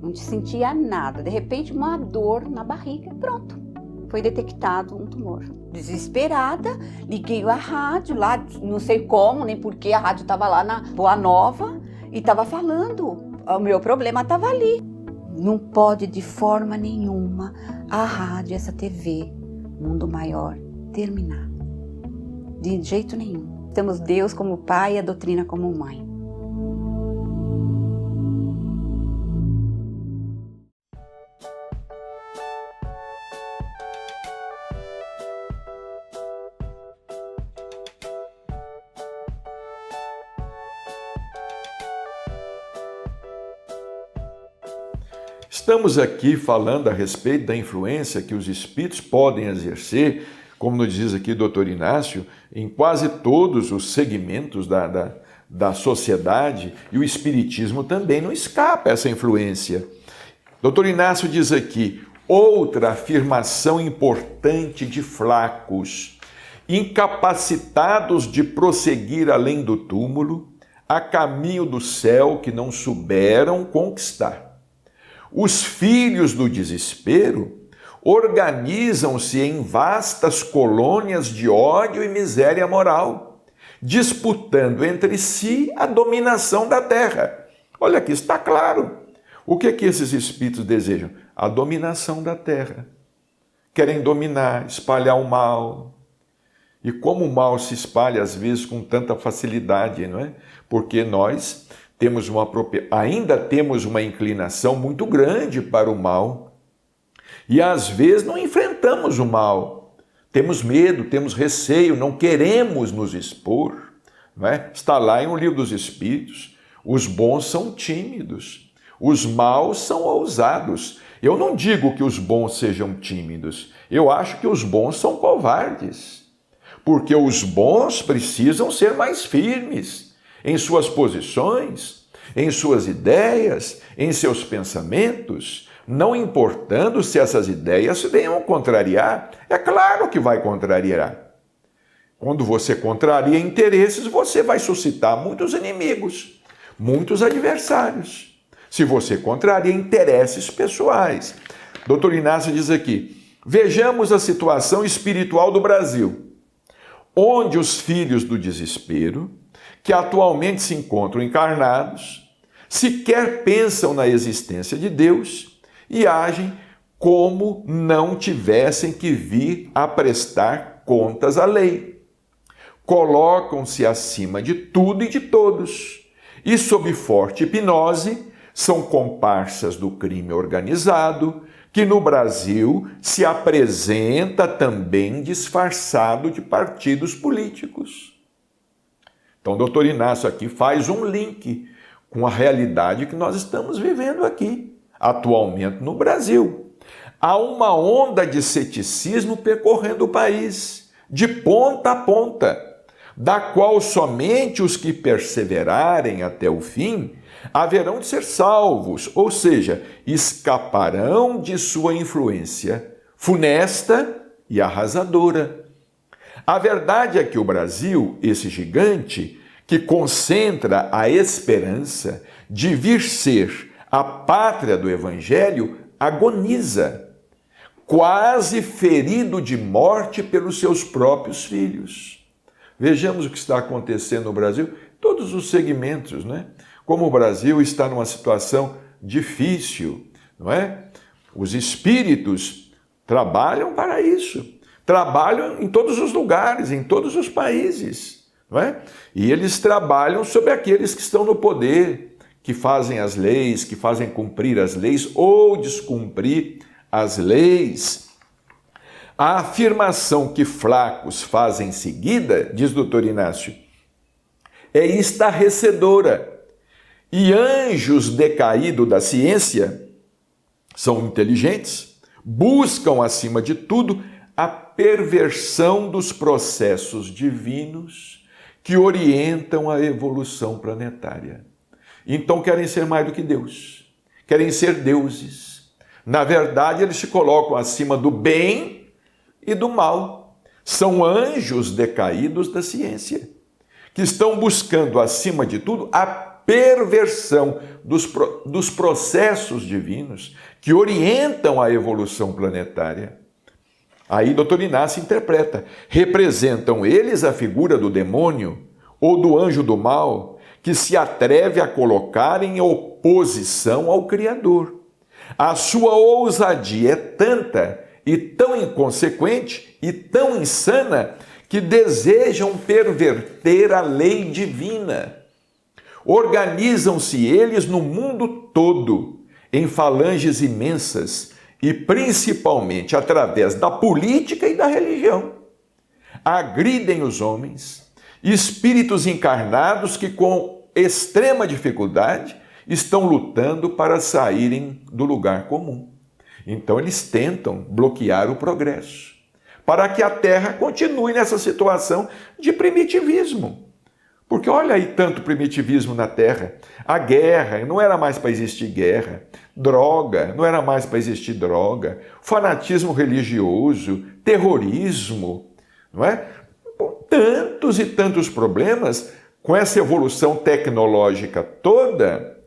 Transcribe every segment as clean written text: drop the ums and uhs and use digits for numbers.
não sentia nada. De repente, uma dor na barriga, pronto. Foi detectado um tumor. Desesperada, liguei a rádio lá, não sei como, nem porquê, a rádio estava lá na Boa Nova e estava falando. O meu problema estava ali. Não pode de forma nenhuma a rádio, essa TV, Mundo Maior, terminar. De jeito nenhum. Temos Deus como pai e a doutrina como mãe. Estamos aqui falando a respeito da influência que os espíritos podem exercer, como nos diz aqui o Dr. Inácio, em quase todos os segmentos da sociedade, e o espiritismo também não escapa a essa influência. Dr. Inácio diz aqui, outra afirmação importante de fracos, incapacitados de prosseguir além do túmulo, a caminho do céu que não souberam conquistar. Os filhos do desespero organizam-se em vastas colônias de ódio e miséria moral, disputando entre si a dominação da terra. Olha aqui, está claro. O que é que esses espíritos desejam? A dominação da terra. Querem dominar, espalhar o mal. E como o mal se espalha às vezes com tanta facilidade, não é? Porque nós ainda temos uma inclinação muito grande para o mal. E às vezes não enfrentamos o mal. Temos medo, temos receio, não queremos nos expor. Não é? Está lá em O Livro dos Espíritos. Os bons são tímidos, os maus são ousados. Eu não digo que os bons sejam tímidos, eu acho que os bons são covardes. Porque os bons precisam ser mais firmes em suas posições, em suas ideias, em seus pensamentos, não importando se essas ideias venham contrariar. É claro que vai contrariar. Quando você contraria interesses, você vai suscitar muitos inimigos, muitos adversários. Se você contraria interesses pessoais. Dr. Inácio diz aqui, vejamos a situação espiritual do Brasil, onde os filhos do desespero, que atualmente se encontram encarnados, sequer pensam na existência de Deus e agem como não tivessem que vir a prestar contas à lei. Colocam-se acima de tudo e de todos e, sob forte hipnose, são comparsas do crime organizado, que no Brasil se apresenta também disfarçado de partidos políticos. Então, o doutor Inácio aqui faz um link com a realidade que nós estamos vivendo aqui, atualmente no Brasil. Há uma onda de ceticismo percorrendo o país, de ponta a ponta, da qual somente os que perseverarem até o fim haverão de ser salvos, ou seja, escaparão de sua influência funesta e arrasadora. A verdade é que o Brasil, esse gigante, que concentra a esperança de vir ser a pátria do Evangelho, agoniza, quase ferido de morte pelos seus próprios filhos. Vejamos o que está acontecendo no Brasil, todos os segmentos, né? Como o Brasil está numa situação difícil, não é? Os espíritos trabalham para isso. Trabalham em todos os lugares, em todos os países, não é? E eles trabalham sobre aqueles que estão no poder, que fazem as leis, que fazem cumprir as leis ou descumprir as leis. A afirmação que fracos fazem em seguida, diz o Dr. Inácio, é estarrecedora. E anjos decaídos da ciência são inteligentes, buscam acima de tudo a perversão dos processos divinos que orientam a evolução planetária. Então querem ser mais do que Deus, querem ser deuses. Na verdade, eles se colocam acima do bem e do mal. São anjos decaídos da ciência, que estão buscando, acima de tudo, a perversão dos processos divinos que orientam a evolução planetária. Aí Dr. Inácio interpreta: representam eles a figura do demônio ou do anjo do mal que se atreve a colocar em oposição ao Criador. A sua ousadia é tanta e tão inconsequente e tão insana que desejam perverter a lei divina. Organizam-se eles no mundo todo em falanges imensas e principalmente através da política e da religião. Agridem os homens, espíritos encarnados que com extrema dificuldade estão lutando para saírem do lugar comum. Então eles tentam bloquear o progresso, para que a Terra continue nessa situação de primitivismo. Porque olha aí tanto primitivismo na Terra. A guerra, não era mais para existir guerra. Droga, não era mais para existir droga. Fanatismo religioso, terrorismo, não é? Tantos e tantos problemas com essa evolução tecnológica toda,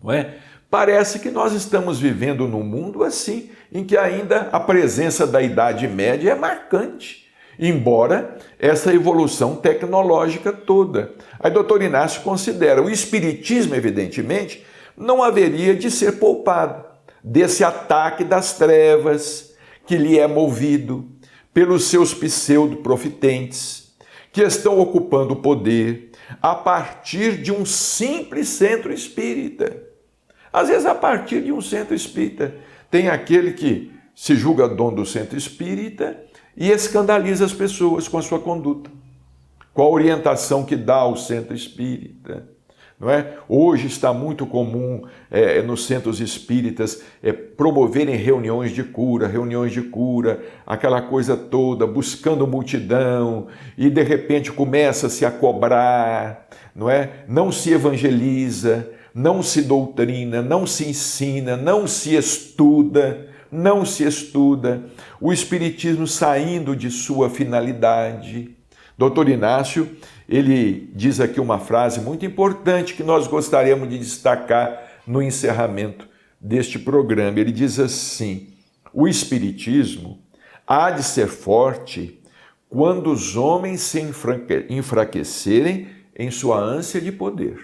não é? Parece que nós estamos vivendo num mundo assim, em que ainda a presença da Idade Média é marcante, embora essa evolução tecnológica toda. Aí Dr. Inácio considera o Espiritismo, evidentemente, não haveria de ser poupado desse ataque das trevas que lhe é movido pelos seus pseudo-profitentes, que estão ocupando o poder a partir de um simples centro espírita. Às vezes, a partir de um centro espírita, tem aquele que se julga dono do centro espírita e escandaliza as pessoas com a sua conduta, com a orientação que dá ao centro espírita. Não é? Hoje está muito comum nos centros espíritas promoverem reuniões de cura, aquela coisa toda, buscando multidão, e de repente começa-se a cobrar, não é? Não se evangeliza, não se doutrina, não se ensina, não se estuda, o Espiritismo saindo de sua finalidade. Dr. Inácio, ele diz aqui uma frase muito importante que nós gostaríamos de destacar no encerramento deste programa. Ele diz assim: o Espiritismo há de ser forte quando os homens se enfraquecerem em sua ânsia de poder.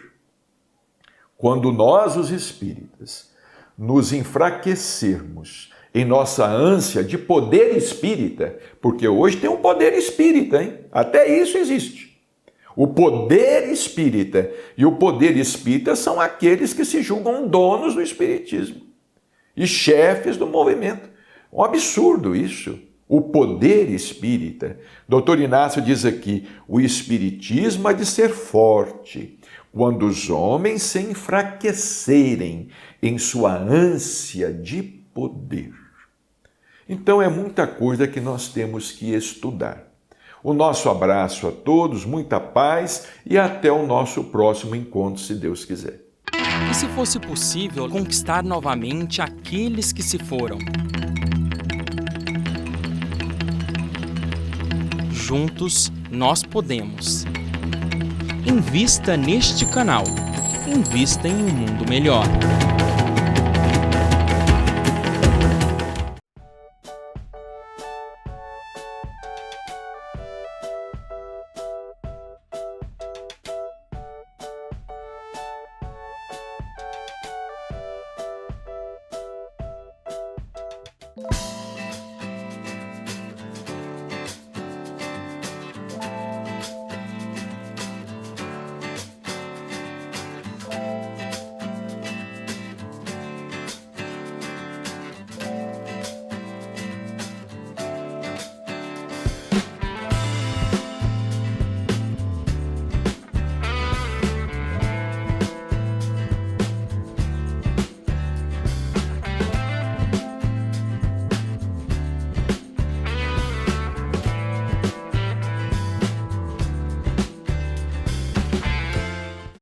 Quando nós, os espíritas, nos enfraquecermos em nossa ânsia de poder espírita, porque hoje tem um poder espírita, hein? Até isso existe. O poder espírita e o poder espírita são aqueles que se julgam donos do espiritismo e chefes do movimento. Um absurdo isso. O poder espírita. Dr. Inácio diz aqui: o espiritismo há de ser forte quando os homens se enfraquecerem em sua ânsia de poder. Então é muita coisa que nós temos que estudar. O nosso abraço a todos, muita paz e até o nosso próximo encontro, se Deus quiser. E se fosse possível conquistar novamente aqueles que se foram? Juntos nós podemos. Invista neste canal. Invista em um mundo melhor.